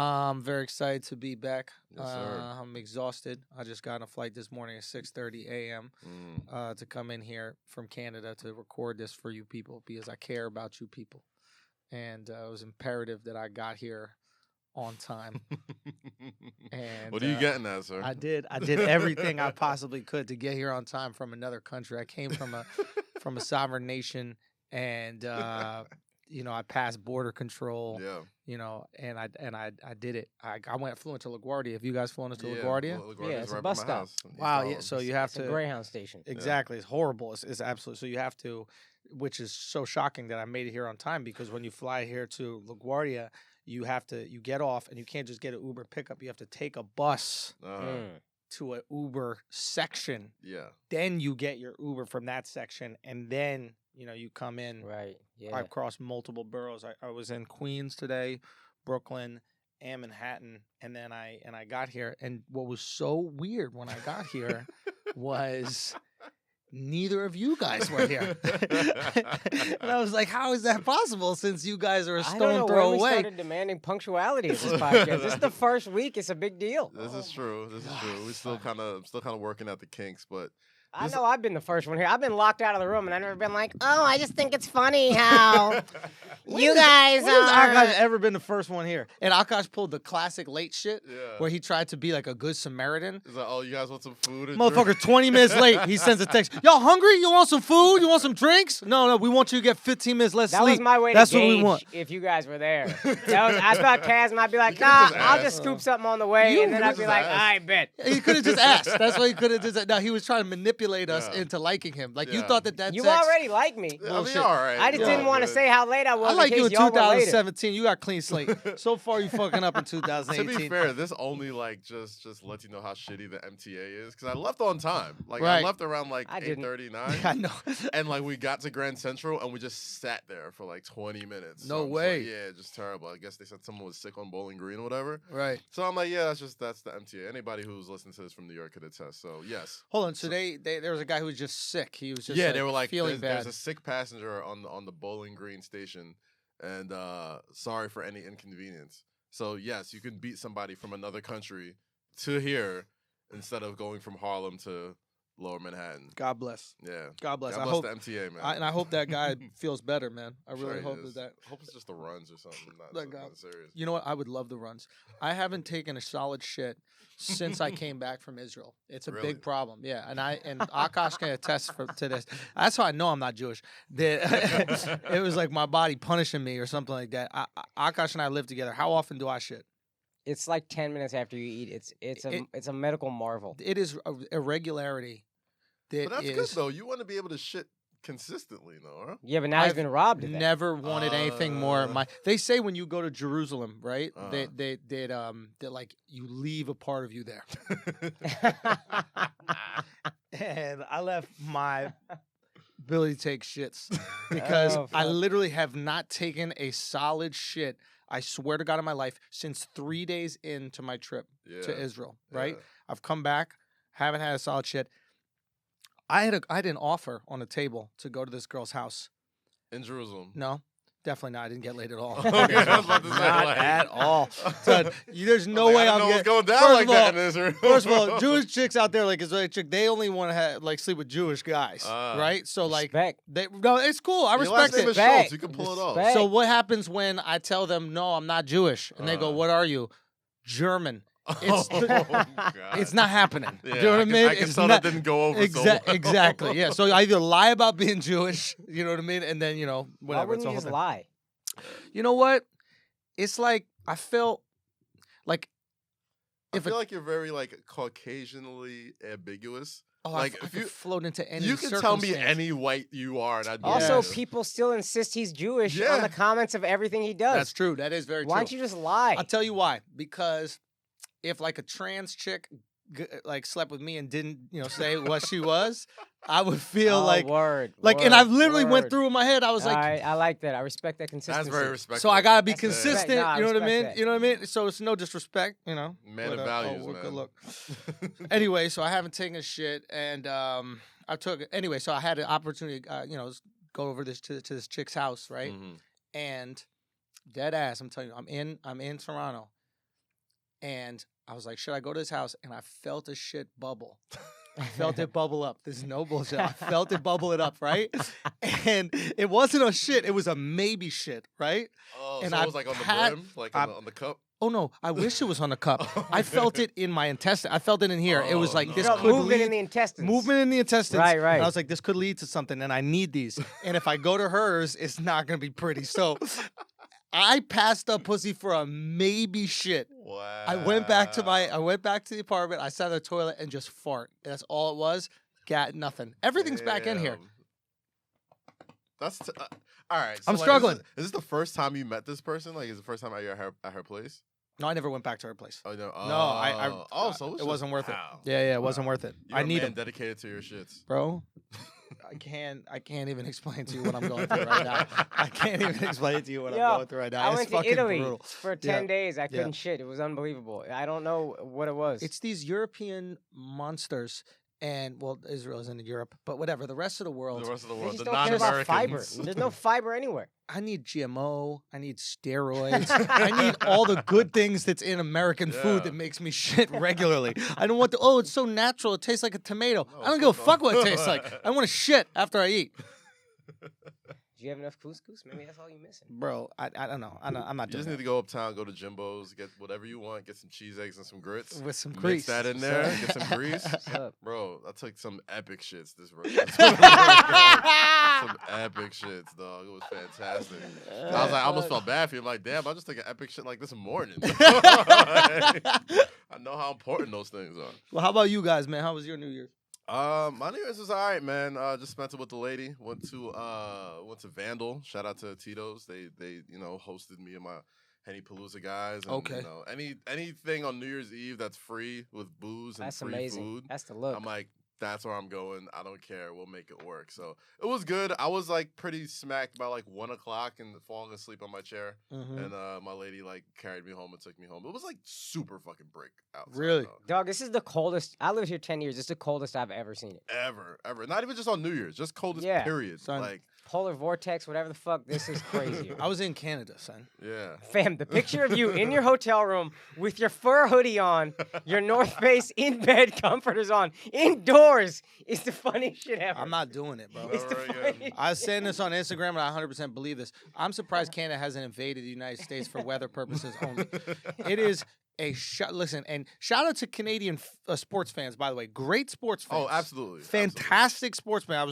I'm very excited to be back. Yes, sir. I'm exhausted. I just got on a flight this morning at 6:30 a.m. To come in here from Canada to record this for you people because I care about you people. And it was imperative that I got here on time. And what are you getting at, sir? I did everything I possibly could to get here on time from another country. I came from a sovereign nation, and I passed border control. Yeah. And I did it. I flew into LaGuardia. Have you guys flown into LaGuardia? LaGuardia's it's a right bus by my stop. house. Wow. Yeah. So you have It's a to Greyhound station. exactly. It's horrible. It's absolutely. So you have to, which is so shocking that I made it here on time because when you fly here to LaGuardia, you get off and you can't just get an Uber pickup. You have to take a bus to an Uber section. Yeah. Then you get your Uber from that section, and then you come in. Right. Yeah. I've crossed multiple boroughs. I was in Queens today, Brooklyn, and Manhattan, and then I got here. And what was so weird when I got here was neither of you guys were here. And I was like, how is that possible since you guys are a I don't stone know throw when we away? started demanding punctuality at this podcast. This is the first week. It's a big deal. This is true. We're still kind of working out the kinks, but I know I've been the first one here. I've been locked out of the room, and I've never been like, oh, I just think it's funny how you guys When has Akaash ever been the first one here? And Akaash pulled the classic late shit where he tried to be like a good Samaritan. He's like, oh, you guys want some food? Motherfucker, 20 minutes late, he sends a text. Y'all hungry? You want some food? You want some drinks? No, we want you to get 15 minutes less That sleep. was my way That's to what we gauge want. if you guys were there. I thought Kaz might be like, nah, I'll just scoop something on the way, and then I'd be like, I bet. He could have just asked. That's what he could have just said. No, he was trying to manipulate us into liking him. Like, you thought that You text... already like me. I mean, all right. I just didn't want to say how late I was. I like in you in case y'all were later. 2017. You got clean slate. So far, you fucking up in To 2018. be fair, this only like just lets you know how shitty the MTA is because I left on time. Like Right. I left around like I didn't. 8:39. I know. And like we got to Grand Central and we just sat there for like 20 minutes. No I'm just way. like, yeah, just terrible. I guess they said someone was sick on Bowling Green or whatever. Right. So I'm like, yeah, that's the MTA. Anybody who's listening to this from New York could attest. So yes. Hold on. So there was a guy who was just sick. He was just They were like, feeling there's bad. a sick passenger on the Bowling Green station, and sorry for any inconvenience. So yes, you can beat somebody from another country to here instead of going from Harlem to Lower Manhattan. God bless. Yeah. God bless. God I bless hope the MTA, man. and I hope that guy feels better, man. I Sure really he hope is. that. Hope it's just the runs or something. Not That something guy- serious. You know what? I would love the runs. I haven't taken a solid shit since I came back from Israel. It's a Really? big problem. Yeah, and Akaash can attest to this. That's how I know I'm not Jewish. It was like my body punishing me or something like that. Akaash and I live together. How often do I shit? It's like 10 minutes after you eat. It's a medical marvel. It is a irregularity. But that's good though. You want to be able to shit consistently, though, huh? Yeah, but now he's I've been robbed of that. Never wanted anything more. They say when you go to Jerusalem, right? Uh-huh. That like you leave a part of you there. And I left my ability to take shits because Oh, I fuck. literally have not taken a solid shit. I swear to God in my life since 3 days into my trip to Israel. Right? Yeah. I've come back, haven't had a solid shit. I had an offer on the table to go to this girl's house. In Jerusalem. No, definitely not. I didn't get laid at all. Okay, I was about to say, Not like- at all. Son, there's no I was way like, I I'm don't know what's getting. going down First like of that all- in Israel. First of all, Jewish chicks out there, like Israeli chick, they only want to sleep with Jewish guys, Ah. right? So like, Respect. no, it's cool. I Your last respect name it. is Schulz. Respect. You can pull it off. Respect. So what happens when I tell them no, I'm not Jewish, and they go, "What are you?" German. It's Oh, God. it's not happening. Yeah, Do you know what I mean? I can It's tell not- that didn't go over so well. Exactly. Yeah. So I either lie about being Jewish, you know what I mean, and then Why whatever. wouldn't it's a you whole just thing. lie? You know what? It's like I felt like I feel like you're very like Caucasianly ambiguous. oh, like, I if could you- float into any. You can tell me circumstance. any white you are, and I'd be Also, Yes. people still insist he's Jewish Yeah. on the comments of everything he does. That's true. That is very Why true. don't you just lie? I'll tell you why. Because if like a trans chick like slept with me and didn't say what she was, I would feel word. and I literally went word. through in my head. I was All like, right, I like that. I respect that consistency. That's very respectful. so I gotta be That's consistent. respect. Nah, I you know what I respect mean? that. You know what I mean? So it's no disrespect. Man of but, values, well, man. good luck. Anyway, so I haven't taken a shit, and I took anyway. So I had an opportunity, go over this to this chick's house, right? Mhm. And dead ass, I'm telling you, I'm in Toronto, And I was like, should I go to his house? And I felt a shit bubble. I felt it bubble up. This is no bullshit. I felt it bubble it up, right? And it wasn't a shit. It was a maybe shit, right? Oh, and so it was like on the brim? Like on the cup? Oh, no. I wish it was on the cup. I felt it in my intestine. I felt it in here. It was like, no. this Felt could movement lead... in the intestines. Movement in the intestines. Right, right. And I was like, this could lead to something, and I need these. And if I go to hers, it's not going to be pretty. So I passed up pussy for a maybe shit. Wow. I went back to the apartment. I sat in the toilet and just fart. That's all it was. Got nothing. Everything's back in here. Damn. That's all right. So I'm like, struggling. Is this the first time you met this person? Like, is it the first time at her place? No, I never went back to her place. Oh no. So it wasn't worth it. Wow. Yeah, it wasn't worth it. You're I a need man them, dedicated to your shits. bro. I can't even explain to you what I'm going through right now. I can't even explain to you what I'm going through right now. I It's went to fucking Italy brutal. for 10 days. I couldn't shit. It was unbelievable. I don't know what it was. It's these European monsters, and well, Israel isn't in Europe, but whatever. The rest of the world. The rest of the They world, just the don't care about fiber. non-Americans. There's no fiber anywhere. I need GMO. I need steroids. I need all the good things that's in American food that makes me shit regularly. I don't want it's so natural. It tastes like a tomato. No, I don't give a fuck fuck no. what it tastes like. I want to shit after I eat. Do you have enough couscous? Maybe that's all you're missing. Bro, I don't know. I'm not You doing just need that. to go uptown, go to Jimbo's, get whatever you want, get some cheese eggs and some grits. With some Mix grease. that in there, get some grease. What's up? Bro, I took some epic shits this road. Some epic shits, dog. It was fantastic. I was like, I almost felt bad for you. I'm like, damn, I just took an epic shit like this morning. I know how important those things are. Well, how about you guys, man? How was your New Year's? My New Year's was all right, man. Just spent it with the lady. Went to Vandal. Shout out to Tito's. They hosted me and my Henny Palooza guys. And, Okay. Anything on New Year's Eve that's free with booze and That's free amazing. food. That's the look. I'm like, that's where I'm going. I don't care. We'll make it work. So it was good. I was like pretty smacked by like 1 o'clock and falling asleep on my chair. Mm-hmm. And my lady like carried me home and took me home. It was like super fucking break outside. Really? Though. Dog, this is the coldest. I lived here 10 years. This is the coldest I've ever seen it. Ever. Not even just on New Year's. Just coldest period. Son. Like, Polar vortex, whatever the fuck. This is crazy. I was in Canada, son. yeah. Fam, the picture of you in your hotel room with your fur hoodie on, your North Face in bed comforters on, indoors is the funniest shit ever. I'm not doing it, bro. It's the Never again. funniest. I was saying this on Instagram, and I 100% believe this. I'm surprised Canada hasn't invaded the United States for weather purposes only. It is a shot. Listen, and shout out to Canadian sports fans, by the way. Great sports fans. Oh, absolutely. Fantastic sportsman. I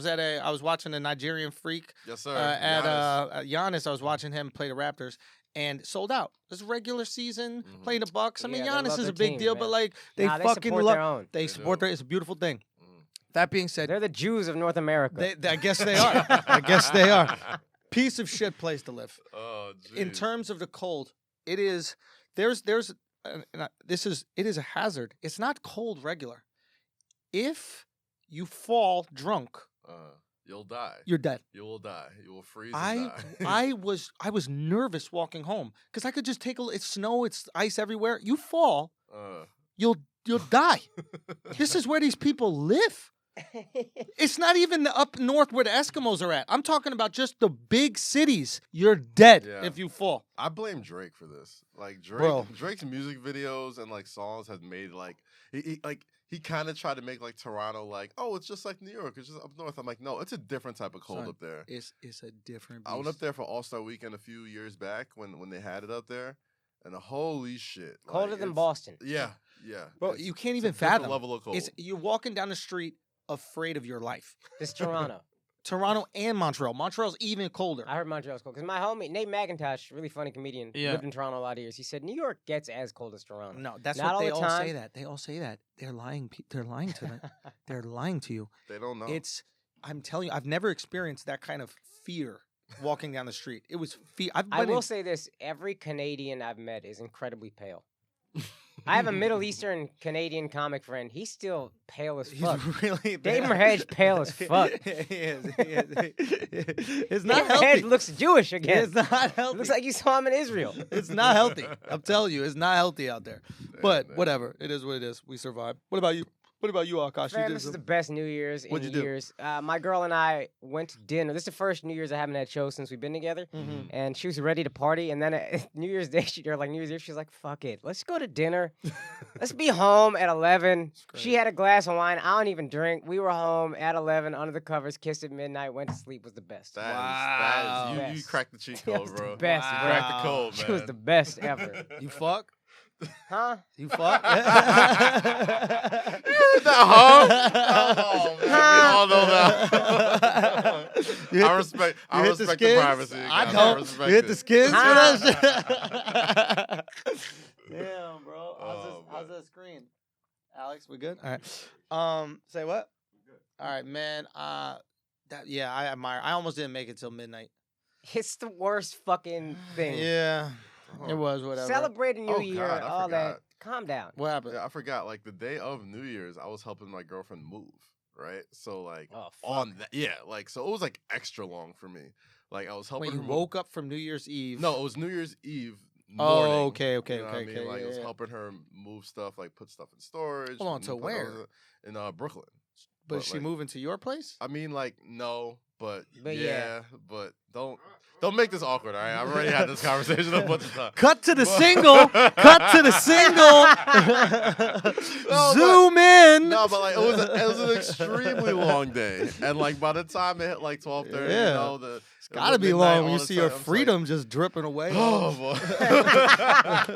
was watching a Nigerian freak Yes, sir. at Giannis. Giannis. I was watching him play the Raptors. And sold out. This regular season, playing the Bucks. I mean, Yeah, they Giannis love is their a big team, deal, man. but like they Nah, fucking support love. their own. They They support do. their. It's a beautiful thing. That being said, They're the Jews of North America. I guess they are. I guess they are. Piece of shit place to live. Oh, In jeez. terms of the cold, it is. It is a hazard. It's not cold regular. If you fall drunk, You'll die. you're dead. You will die. You will freeze and die. I was nervous walking home because I could just take it's snow, it's ice everywhere. You fall, you'll die. This is where these people live. It's not even the up north where the Eskimos are at. I'm talking about just the big cities. You're dead Yeah. if you fall. I blame Drake for this. Like Bro. Drake's music videos and like songs have made like he kind of tried to make like Toronto like, oh, it's just like New York, it's just up north. I'm like, no, it's a different type of cold Son, up there. It's a different beast. I went up there for All-Star Weekend a few years back when they had it up there, and holy shit, Colder like, than it's- Boston. Yeah. Bro, It's- you can't it's even a different fathom. level of cold. It's you're walking down the street afraid of your life. This Toronto. Toronto and Montreal. Montreal's even colder. I heard Montreal's cold because my homie Nate McIntosh, really funny comedian, Yeah. lived in Toronto a lot of years. He said New York gets as cold as Toronto. No, that's Not what all they the all time. say. That they all say that they're lying. They're lying to them. They're lying to you. They don't know. I'm telling you, I've never experienced that kind of fear walking down the street. It was fear. I will say this: every Canadian I've met is incredibly pale. I have a Middle Eastern Canadian comic friend. He's still pale as he's fuck. really Dave bad. Merhead's pale as fuck. He is. It's not Dave healthy. Merhead looks Jewish again. It's not healthy. Looks like you saw him in Israel. It's not healthy. I'm telling you, it's not healthy out there. Damn, But man. whatever. It is what it is. We survive. What about you? What about you, Akaash? Man, this is the best New Year's in What'd you do? years. My girl and I went to dinner. This is the first New Year's I haven't had shows since we've been together. Mhm. And she was ready to party. And then New Year's Day, or like New Year's Eve, she's like, fuck it. Let's go to dinner. Let's be home at 11. She had a glass of wine. I don't even drink. We were home at 11, under the covers, kissed at midnight, went to sleep. Was the best. That is, you Best. cracked the cheat That code, was bro. the best, You bro. cracked the code, man. She was the best ever. You fuck? Huh? You fuck? Huh? Oh, man, we all know that. You hit I the- respect you hit the skins? privacy. I guys. don't. respect You hit it. the skins for Ah. that shit? Damn, bro. Oh, How's that screen? Alex, we good? All right. Say what? All right, man. I admire. I almost didn't make it till midnight. It's the worst fucking thing. Yeah, Oh. it was whatever. Celebrate a new Oh, year, God, I all that. forgot. Calm down. What happened? Yeah, I forgot. Like the day of New Year's, I was helping my girlfriend move. Right. So like Oh, fuck. on that, yeah. Like so, it was like extra long for me. Like I was helping. Wait, you her woke up from New Year's Eve? No, it was New Year's Eve. Oh, Morning, okay. you know what I mean? Okay. Like Yeah, I was yeah. helping her move stuff, like put stuff in storage. Hold on, and to put where? those in Brooklyn. But she like, moving to your place? I mean, like no, but But yeah, but don't make this awkward. All right, I've already had this conversation a bunch of times. Cut to the single. Cut to the single. No, Zoom in. No, but like it was an extremely long day, and like by the time it hit like 12:30, Yeah. you know, It's gotta be long when you see your freedom Like, just dripping away. oh boy.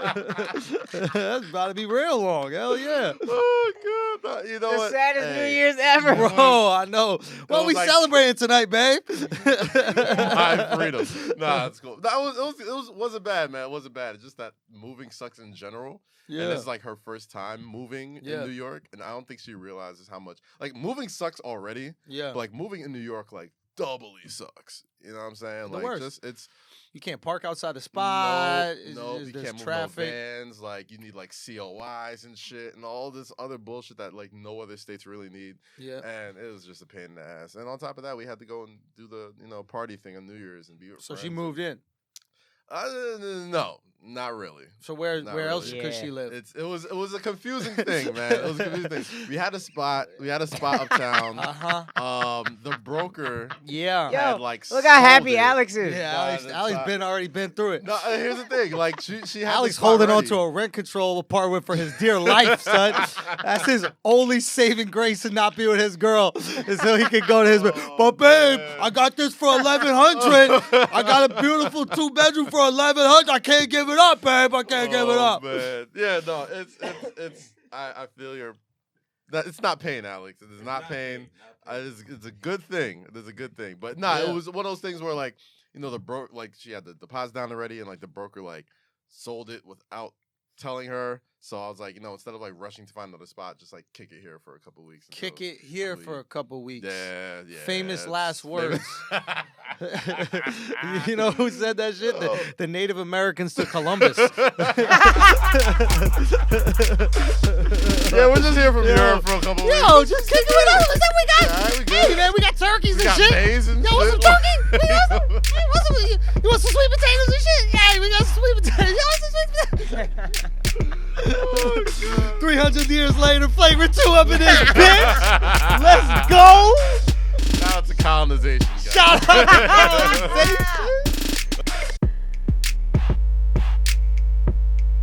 That's about to be real long. Hell yeah. Oh god, you know The what? saddest New Hey. Year's ever. Bro, I know. What was we like- celebrating tonight, babe? My freedom. Nah, it's cool. That wasn't bad, man. It wasn't bad. It's just that moving sucks in general. Yeah. And it's like her first time moving Yeah. in New York, and I don't think she realizes how much like moving sucks already. Yeah. But like moving in New York like doubly sucks. You know what I'm saying? The Like worst. just it's You can't park outside the spot. no, you There's can't move traffic. no vans. Like you need like COIs and shit, and all this other bullshit that like no other states really need. Yeah. And it was just a pain in the ass. And on top of that, we had to go and do the party thing on New Year's and be with So she friends. moved in. No, not really. So where Not else really. could she Yeah. live? It was a confusing thing, man. It was a confusing thing. We had a spot uptown. Uh-huh. The broker Yeah. Yo, had like Look how happy sold it. Alex is. Yeah, Nah, Alex, that's Alex not- already been through it. No, here's the thing. Like she had Alex the spot holding on ready. to a rent control apartment for his dear life, son. That's his only saving grace to not be with his girl, is so he can go to his. Oh, But babe, man. I got this for $1,100. I got a beautiful 2-bedroom for $1,100. I can't give it up, babe. I can't give it up. Man. Yeah, no, it's I feel your that it's not pain, Alex. It is not pain. It's a good thing. It's a good thing. But nah, Yeah. it was one of those things where like, the broker like she had the deposit down already and like the broker like sold it without telling her. So I was like, instead of like rushing to find another spot, just like kick it here for a couple weeks. Kick it here for a couple weeks. Yeah. Famous it's last words. famous- You know who said that shit? Oh. The Native Americans to Columbus. Yeah, we're just here from Europe for a couple weeks. Yo, just kick it with us. Listen, we got. Alright, we Hey good. man, we got turkeys We and got shit. maize and Yo, want some shit. turkey? You want some sweet potatoes and shit? Yeah, we got some sweet potatoes. You want some sweet potatoes? Oh, God. 300 years later, Flagrant 2 up in this bitch. Let's go. Shout out to colonization, guys. Shout out to City.